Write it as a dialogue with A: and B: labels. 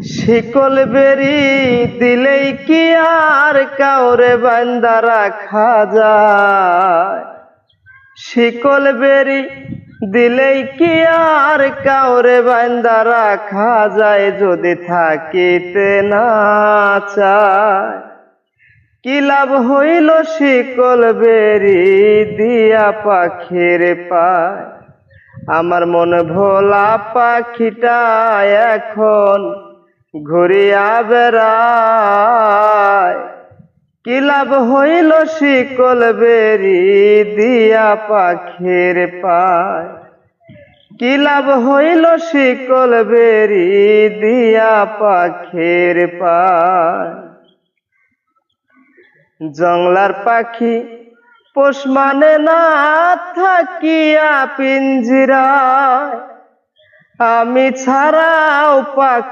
A: শিকল বেরি দিলেই কি আর কাউরে বান্দা রাখা যায়? শিকল বেরি দিলেই কি আর কাউরে বান্দা রাখা যায়? যদি থাকিতে না চায় কি লাভ হইল শিকল বেরি দিয়া পাখির পায়? আমার মন ভোলা পাখিটা এখন ঘুরিয়া বেড়ায়। কি লাভ হইল শিকল বেরি দিয়া পাখির পায়? কি লাভ হইল শিকল বেরি দিয়া পাখির পায়? জংলার পাখি পোষ মানে না থাকিয়া পিঞ্জিরায়, আমি ছাড়াও পাখি